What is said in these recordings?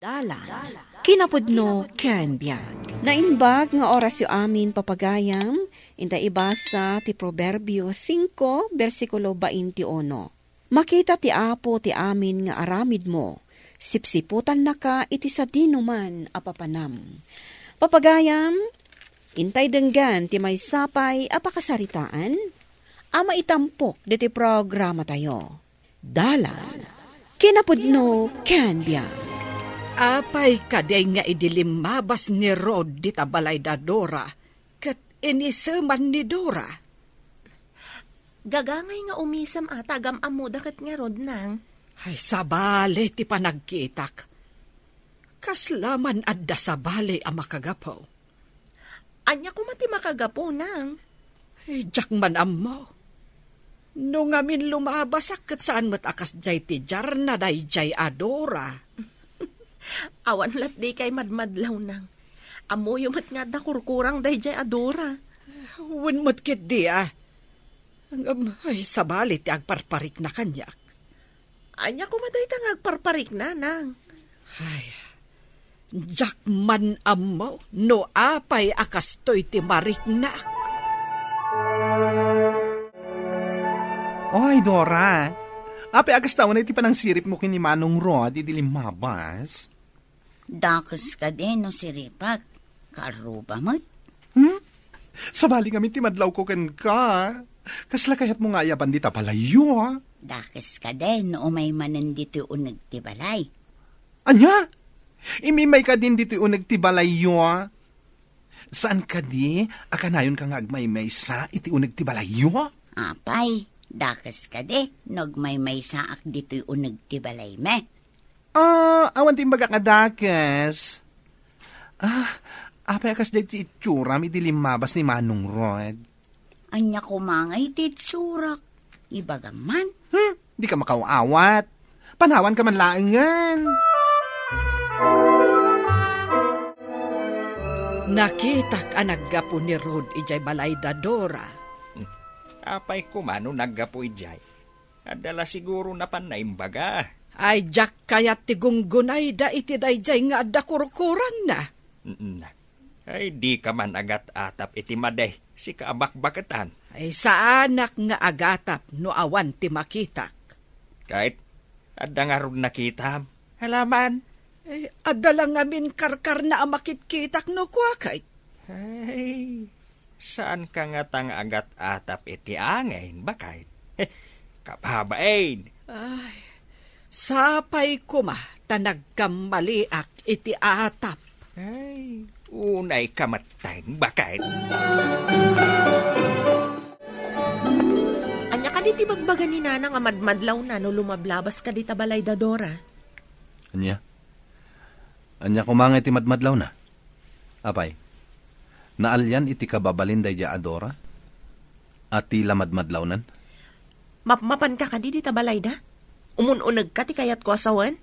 Dalan. Kinapudno ken biag. Naimbag nga oras yu amin papagayam, inta ibasa ti Proverbio 5, versikulo 21. Makita ti Apo ti amin nga aramid mo, sipsiputan na ka iti sa dinuman apapanam. Papagayam, intay denggan ti may sapay apakasaritaan, ama itampok diti programa tayo. Dalan. Kinapudno ken biag. Apay kaday nga idilimabas ni Rod di tabalay da Dora, kat iniseman ni Dora. Gagangay nga umisam ata gamam dakat nga Rod nang. Ay sabali ti panagkitak. Kaslaman adda sabali ang makagapaw. Anya ko mati makagapo nang. Ay jak man ammo. No ngamin lumabasak kat saan matakas jay ti jar na day jay Adora. Awan lat di kay madmadlaw nang. Amo yumat nga da kurkurang day jay Adora. Wenmat kit di ay sabali ti agparparik na kanyak. Anya ko maday tang agparparik na nang. Ay, jak man ammo no apay akastoy ti mariknak. Oy, Dora. Apay agas taon na iti panang sirip mo kini Manong Rod, idilimabas. Dakas ka din no siripak. Karuba mo't. Sabali kami ti madlaw ko ken ka. Kasla kayat mo nga yaban di tapalayo, ha? Dakas ka din no umay manan dito unag ti balay. Anya? Imimay ka din dito unag ti balayo, ha? Saan ka di? Akanayon ka nga agmay-may sa iti unag ti balayo, ha? Apay, dakas ka di. Nagmay-may saak dito unag ti balay me. Awan ti magakadakas. Apay akas day ti itsura mi dilimabas ni Manong Rod. Anya kumangay ti itsurak. Ibagaman. Di ka makawawat. Panawan ka man laangan. Nakitak ang naggapo ni Rod ijay balay da Dora. Apay kumano naggapo ijay. Adala siguro na panaimbaga. Ay jak kayat ti gunggunay da iti dayjay nga adda kurkurang na. Ay di ka man agat atap iti maday si kaabak-bakatan. Ay sa anak nga agatap no awan ti makitak. Kahit adda nga ron nakita. Halaman. Ay adda lang amin karkar na amakitkitak no kwakay. Ay saan ka nga tang agat atap iti angayin bakit? Kapabain. Ay, sapay kuma tanagkamaliak iti atap. Ay, unay kamatayng bakit? Anya ka di ti bagbaga ni Nana nga madmadlaw na no lumablabas ka di tabalay da Dora. Anya? Anya kumangay ti madmadlaw na? Apay, naalyan iti kababalin day ja Adora? At tila madmadlawnan? Mapmapan ka di tabalay da? Umununag ka ti kayat ko asawan?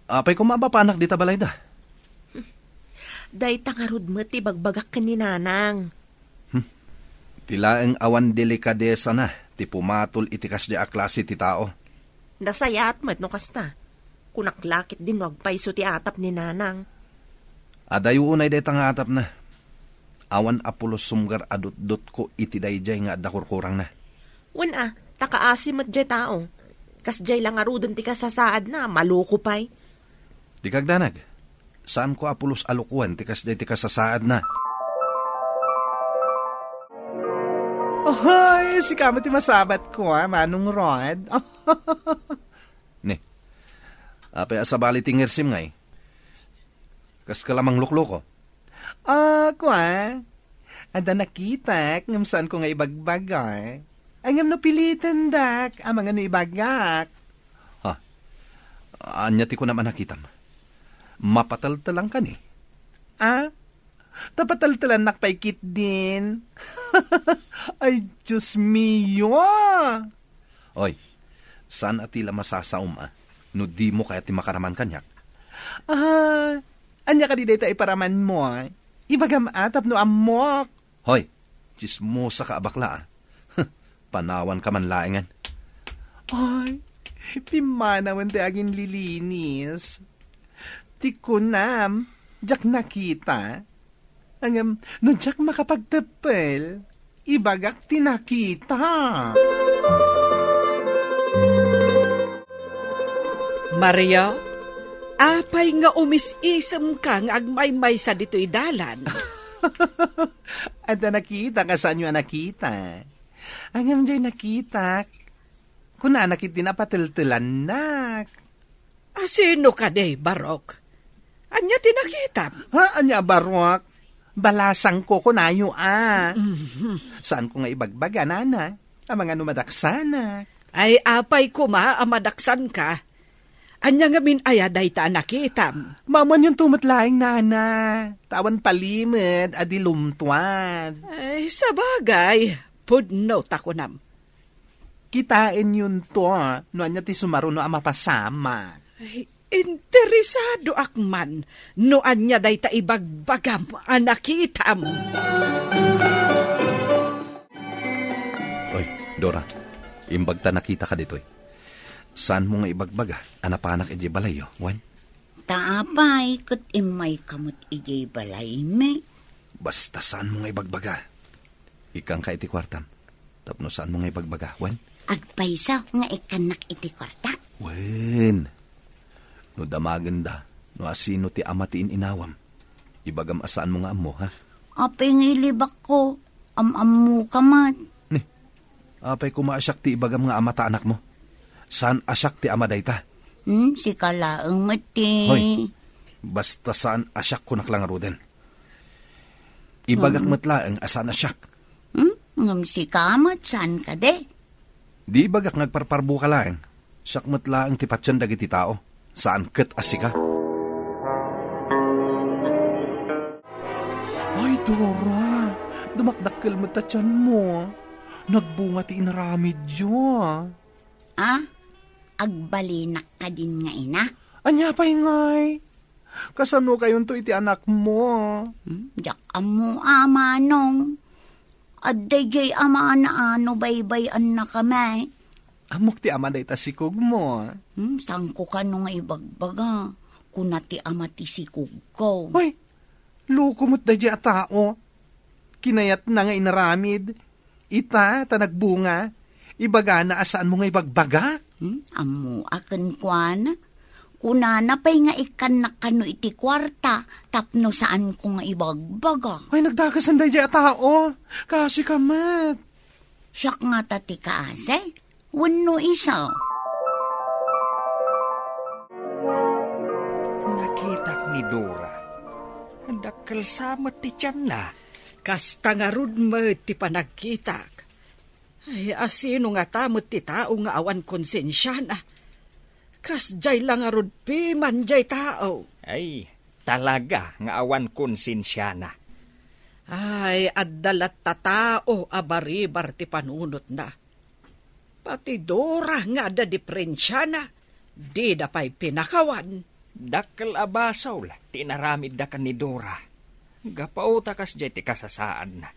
Apay kumabapanak di tabalay da? Day tangarud mo ti bagbagak ka ni Nanang. Tila ang awan delikadesa na, ti pumatol iti kasya a klase ti tao. Nasayat mat no kasta. Kunaklakit din wagpaiso ti atap ni Nanang. Adayo unay day tang atap na. Awan apulos sumgar adut-dut ko iti dayjay nga dakurkurang na. Wan takaasim at jay tao. Kas jay lang arudon ti kasasaad na, maluko pa'y. Di kagdanag, saan ko apulos alukuan ti kasjay ti kasasaad na? Ohoy, si kamo ti masabat ko Manong Rod. Ne, apay asabali ti ngirsim ngay. Kas kalamang lukloko. Ada nakita, ngam saan ko nga ibagbagay. Angam no pilitan dak, amang ano ibagak. Anya ti ko naman nakitam. Mapataltalang ka ni. Tapataltalan nakpaikit din. Ay, Diyos mio. Oy, saan atila masasaum no di mo kaya ti makaraman kanyak? Anya ka di data iparaman mo Ibagam atap no amok. Hoy, chismosa ka abakla Panawan ka man laingan. Ay, Pimanawan ti agin lilinis. Ti kunam, jak nakita. Angam, no jak makapagtapel, ibagak tinakita. Maria, apay nga umis-isem ka nga agmay-may sa dito'y dalan. Ada nakita ka saan yung nakita. Angam jay nakita. Kuna nakit dinapatiltilan nak. Sino ka day, Barok? Anya tinakita? Ha, anya barwak? Balasang ko kunayo Saan ko nga ibagbaga, nana? Ang mga numadaksana. Ay apay kuma amadaksan ka. Anya nga min ayaday ta nakitam. Maman yung tumatlaing, nana. Tawan palimid, adi lumtuan. Ay, sabagay. Pudno takunam. Kitain yun to, no anya ti sumaruno ang mapasama. Ay, interesado akman, no anya day ta ibagbagam anakitam. Oy, Dora, imbag ta nakita ka dito. Saan mo nga ibagbaga? Anapanak iji balay, wan? Taapay, kat imay kamot ijay balay me. Basta saan mo nga ibagbaga? Ikang ka iti kwartam. Tapno saan mo nga ibagbaga, wan? Agpaysa nga ikanak iti kwarta. Wen, no damaganda, no asino ti ama ti inawam. Ibagam asaan mo nga amo, ha? Apay ngilibak ko, am-amu ka man. Apay kumaasyak ti ibagam nga ama ta anak mo. Saan asyak ti ama dayta? Si kalaang mati. Hoy, basta saan asyak ko naklang ruden. Ibagak matlaang asan asyak. Ngam si kamat, saan ka de? Di ibagak nagparparbo ka lang. Syak matlaang ti patsyan dagiti tao. Saan ket asika? Ay, Dora, dumakdakkel mo tatyan mo. Nagbunga ti inaramid yo. Agbalinak ka din nga ina. Anya pa ingay. Kasano kayon to iti anak mo? Jak amu amanong. Adday jay ama na ano baybay-an na kami. Amok ti ama day tasikog mo. Sangko ka nung ibagbaga. Kuna ti ama ti sikog ko. Hoy, lukumot da a tao. Kinayat na nga inaramid. Ita, tanagbunga. Ibaga na asaan mo nga ibagbaga? Amu aken kwan. Kuna na pa'y nga ikan na kano iti kwarta. Tapno saan ko nga ibagbaga. Ay, nagdakasan da a tao. Kasi kamat. Siyak nga tati kaase. Wano isa. Nakita ni Dora. Dakkel samot ti tiyan na. Kasta nga rud mo ti panagkitak. Ay, asino nga tamot ti tao nga awan konsensya na. Kas jay lang arud piman jay tao. Ay, talaga nga awan konsensya na. Ay, addalat ta tao abaribar ti panunot na. Pati Dora nga da diferensya na. Di da pa'y pinakawan. Dakkel abasaw la, tinaramid da ka ni Dora. Gapauta kas jay ti kasasaan na.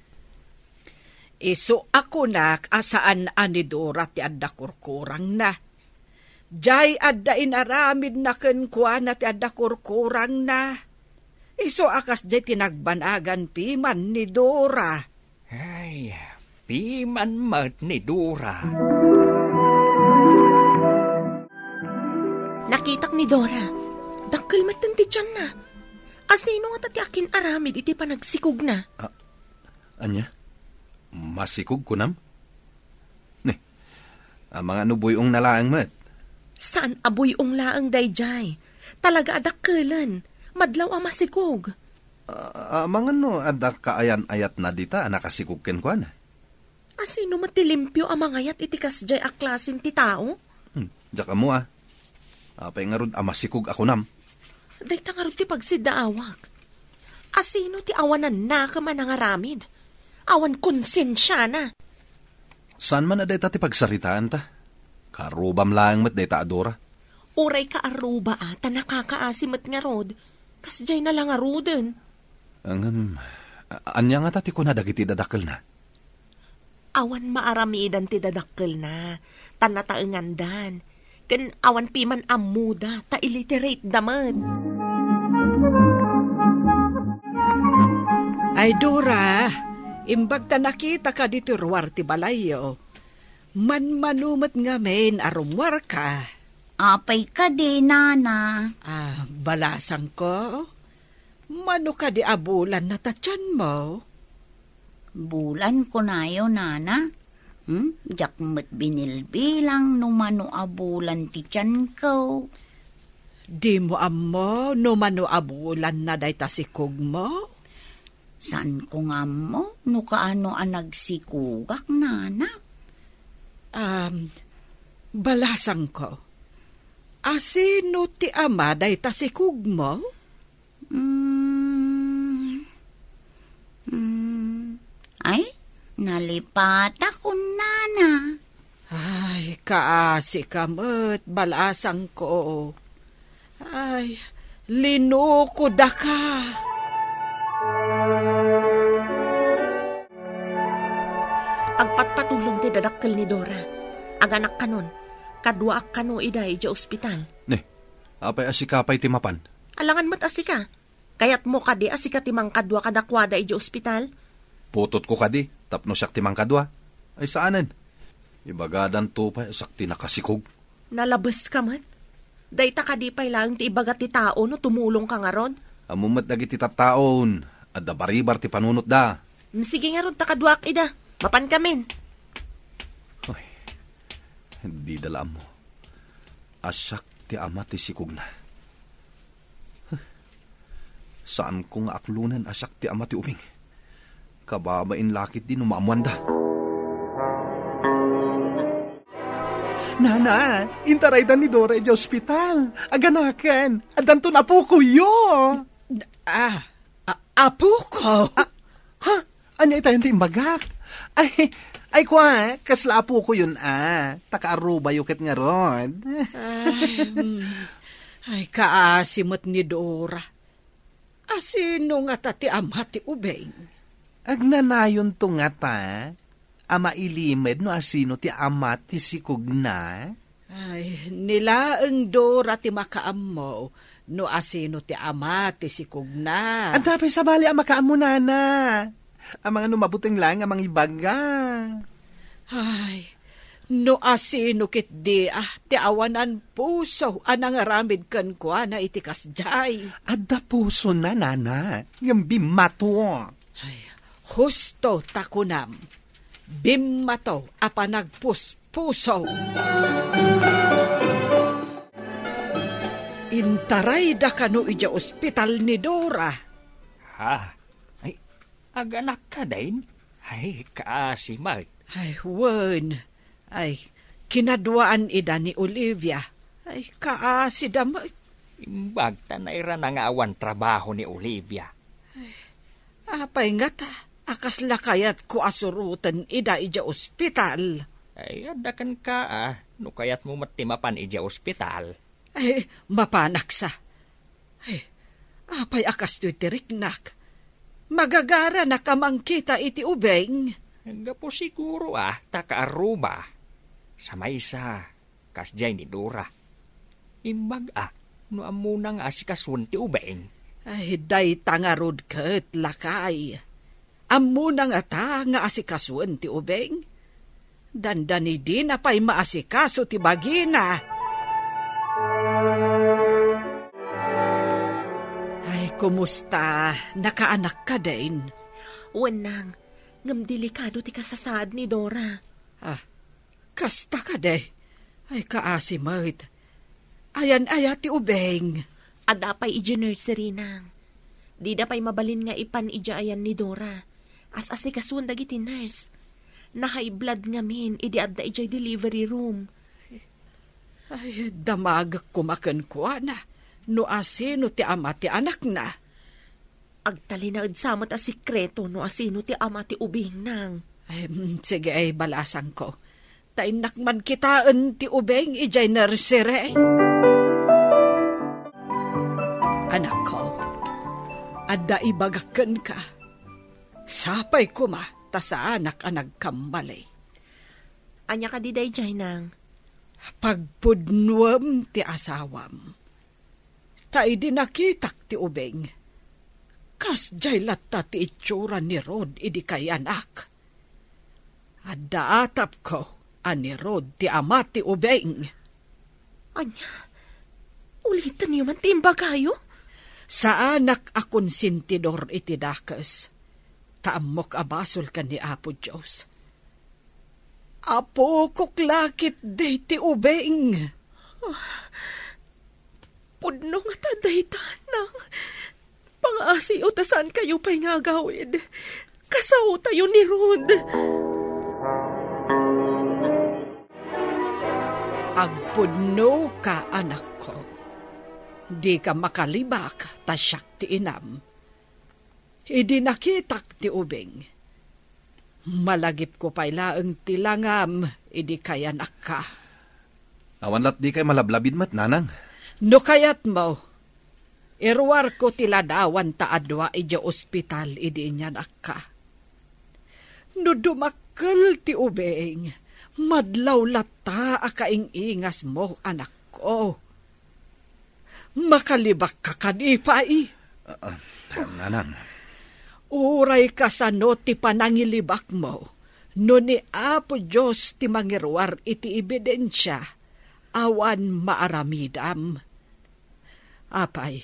Iso ako nak asaan ani Dora ti adda kurkurang na. Jay adda inaramid na kenkwa na ti adda kurkurang na. Iso akas jay tinagbanagan piman ni Dora. Ay, piman mat ni Dora. Nakitak ni Dora. Dakkel matan ti tiyan na. Asino nga tati akin aramid iti panagsikog na. Anya? Masikog ko nam? Ang mga nubuyong nalaang mat. Saan abuyong laang dayjay? Talaga adakkelan. Madlaw ang masikog. Mga no, adak kaayan-ayat na dita, nakasikog ken kwa na. Asino matilimpyo ang mangayat itikas jay aklasin ti tao? Diyak mo Apay nga rod, masikog ako nam. Day tangarod ti pagsidaawag. Asino ti awanan na ka man ang aramid? Awan konsensya na. Saan man na day ti pagsaritaan ta? Karubam lang mat day ta Dora. Uray ka aruba ata nakakaasimat nga rod. Kasjay na lang aruden. Anya nga tati ko na dagiti dadakkel na. Awan maaramidan ti dadakkel na. Tanataengandan. Kan awan piman amuda, ta illiterate daman. Ay, Dora, imbag ta nakita ka dito ruwar ti balayo. Manmanumat nga men arumwar ka. Apay ka di, nana. Balasang ko. Mano ka di abulan na tatyan mo? Bulan ko na yun, nana. Jak mo't binilbilang numano abulan ti tiyan ko. Di mo ammo numano abulan na day tasikog mo? San ko nga mo? No kaano ang nagsikugak, nana? Balasang ko. Asino ti ama day tasikog mo? Ay, nalipata ko, nana. Ay, kaasi ka mo't balasang ko. Ay, linuko da ka. Agpatpatulong ti dadakkel ni Dora. Aganak kanon, kadwa ak kano iday di ospital. Ne, apay asikapay ti mapan. Alangan mat asika. Kayat mo kadi asika timang kadwa kadakwada di ospital. Putot ko kadi, tapno siyak ti mangkadwa. Ay saanan? Ibagadan to pa, sakti nakasikog. Nalabas ka mat. Dayta kadi pay lang ti ibagat ti tao no tumulong ka nga ron. Amumat dagiti tattaon, adda baribar ti panunot da. Sige nga ron takadwa ak ida. Mapan kamin. Ay, hindi dala mo. Asak ti ama ti sikog na. Saan ko nga aklunan asak ti ama ti ubing? Kababain lakit din umamuan da. Nana, intaray da ni Dora di ospital. Aganakan, adanto na po kuyo. Apo ko? Ha? Anya itayon ti imbagak? Ay kwa, kasla po ko yun Takaaruba yuket nga ron. Ay, kaasimot ni Dora. Asino nga ti ama ti ubeng? Agnanayon to nga ta. Ama ilimed no asino ti ama ti sikog na. Ay, nilaeng Dora ti makaammo no asino ti ama ti sikog na. Ang tapay sa bali ang makaam mo, nana. Ang mga numabuting lang, ang mga ibaga. Ay, no asino kit di ti awanan puso anang aramid kan kwa na itikas jay. Adda puso na, nana. Yung bimato. Ay, husto takunam. Bimato apanagpuspuso. Intaray da kano ija ospital ni Dora. Ha? Ay, aganak ka din? Ay, kaasimat. Ay, wen. Ay, kinadwaan ida ni Olivia. Ay, kaasi damay. Imbag tanayra na nga awan trabaho ni Olivia. Apay nga ta, akas lakayat ko asurutan ida ija ospital. Ay, adakan ka no kayat mo matimapan ija ospital. Ay, mapanaksa. Ay, apay akas to'y tiriknak. Magagara na kamang kita iti ubeng. Gapo siguro takaaruba. Sa maysa, kasjay ni Dora. Imbag no amunang asikasun ti ubeng. Ay, day tangarod kat lakay. Amunang ata nga asikasun ti ubeng. Dandani di na pa'y maasikaso ti bagina. Ay, kumusta? Nakaanak ka din? Wenang, ngam delikado ti kasasaad ni Dora. Kasta ka de. Ay, kaasimat. Ayan-aya ti ubeng. Adapay ija nursery nang. Di da pa'y mabalin nga ipan ija ayan ni Dora. As-asi kasun dagiti nurse. Na high blood nga min, idi adda ija delivery room. Ay, damag kumakan ko na. No asino ti ama ti anak na. Agtalinaad samot a sikreto no asino ti ama ti ubing nang. Ay, sige ay balasang ko. Tainak man kitaan ti ubeng ijay nursery. Anak ko, adda ibagakan ka. Sapay ko ma, ta sa anak ang nagkambali. Anya ka di day jay nang. Pagpudnuam ti asawam. Ta idi nakitak ti ubeng. Kas jay latta ti itsura ni Rod idi kay anak. Adda atap ko ani Rod ti ama ti ubeng. Anya, ulitan niyo man timba kayo? Sa anak akon sintidor iti dakes. Taamok abasol ka ni Apo Diyos. Apo kuklakit day ti ubeng. Pudno nga tadaytan ng pang-asi o tasan kayo pa'y nga gawid. Kasaw tayo ni Rod. Agpudno ka, anak ko. Di ka makalibak, tasyak ti inam. Idi nakitak ti ubeng. Malagip ko pa'y laeng tilangam, idi kayanak ka. Awan lat di kay malablabid mat, nanang. No kayat mo, irwar ko tiladawan ta adwa ija ospital, idi inyanak ka. No dumakkel ti ubeng, madlaw lata akaing ingas mo, anak ko. Makalibak ka kanipay. Nanang. Uray ka sa no ti panangilibak mo, no ni Apo Diyos ti mangirwar iti ebidensya, awan maaramidam. Apay,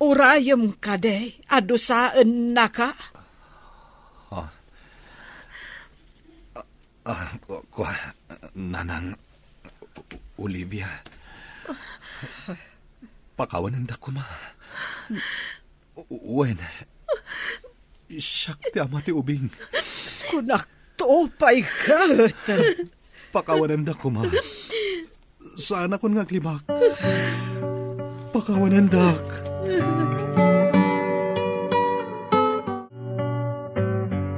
urayam ka de, adusaan na ka? Nanang Olivia, pakawanan da ko ma. Uwen, siyak ti ama ti ubing. Kunak to pa'y kat. Pakawanan da ko ma. Sana kon ngaglibak. Pakawanan dak.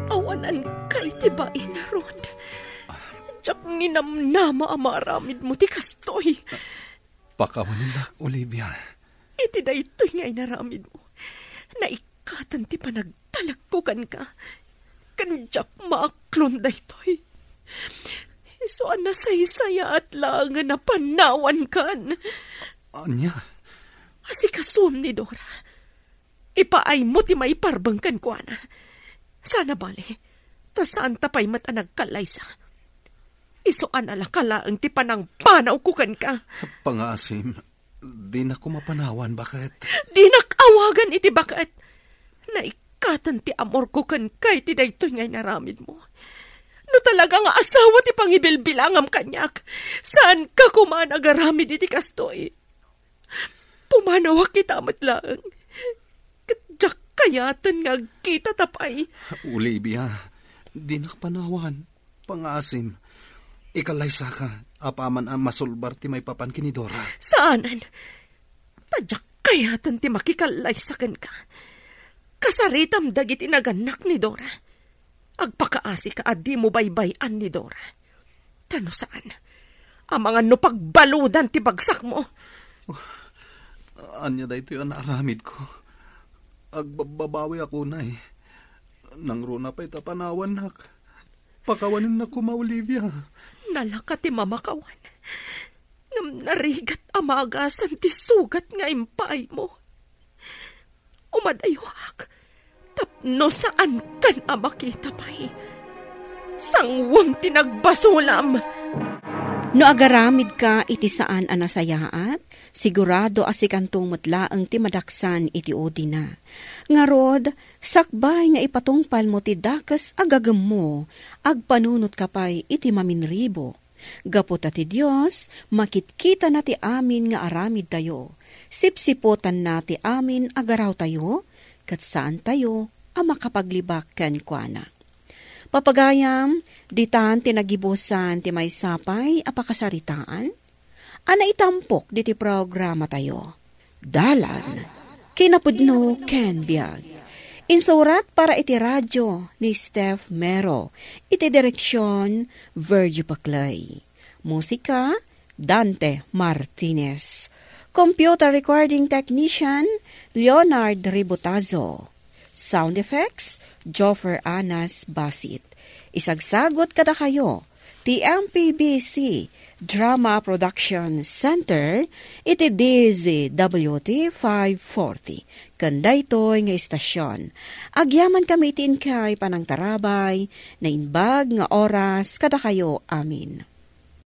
Awanan kay tibain na Rod. Tsak ninamnama amaramid mo ti kastoy. Pakawanan dak, Olivia. Iti da ito'y nga inaramid mo. Naikatan ti panagtalagkugan ka. Kanjak maaklon da ito'y. So nasaysaya at lang na panawan kan. Anya? Asikasum ni Dora. Ipaay mo ti maiparbang kan ko, ana. Sana bali, tasaan tapay matanag kalaysa. Isuan alakala ang ti panang panaw kukan ka. Pangasim, di na ko mapanawan, bakit? Di nakawagan iti bakit. Naikatan ti amor kukan kay ti daytoy ngay naramid mo. No talaga nga asawa ti pangibilbilangam kanyak. Saan ka kumanagaramid iti kastoy? Pumanawak kita matlaang. Kadyak kayatan nga kita tapay. Olivia, di nakapanawan. Pangasim, ikalaysa ka. Apaman ang masulbar ti may papan kinidora. Saanan? Tadyak kayatan ti makikalaysakan ka. Kasaritam dagiti naganak ni Dora. Agpakaasi ka at di mo baybayan ni Dora. Tano saan? Ang mga nupagbaludan ti bagsak mo. Anya da ito yung naaramid ko. Agbabawi ako na eh. Nang runa pa itapanawan nak. Pakawanin na ko ma, Olivia. Nalaka ti mamakawan. Ngam narigat amagasan ti sugat nga impay mo. Umadayuak. Tapno saan kan amakita pa'y. Sangwam tinagbasulam. No agaramid ka iti saan anasayaat, sigurado asikantong mutlaang ti madaksan iti odi na. Ngarod, sakbay nga ipatungpal mo ti dakas agagam mo, agpanunot kapay iti maminribo. Gaputa ti Diyos, makitkita na ti amin nga aramid tayo. Sipsipotan na ti amin agaraw tayo, kat saan tayo ang makapaglibak ken kuana. Papagayam, ditan tinagibusan ti may sapay apakasaritaan, ana itampok diti programa tayo. Dalan, kinapudno ken biag. Insurat para iti radyo ni Steph Mero, iti direksyon Virgie Paclay. Musika, Dante Martinez. Computer recording technician, Leonard Ributazo. Sound effects, Joffer Anas Basit. Isagsagot kada kayo, Ti MPBC Drama Production Center iti DZWT 540. Kanda ito'y nga istasyon. Agyaman kami itin kay panangtarabay na inbag nga oras kada kayo. Amin.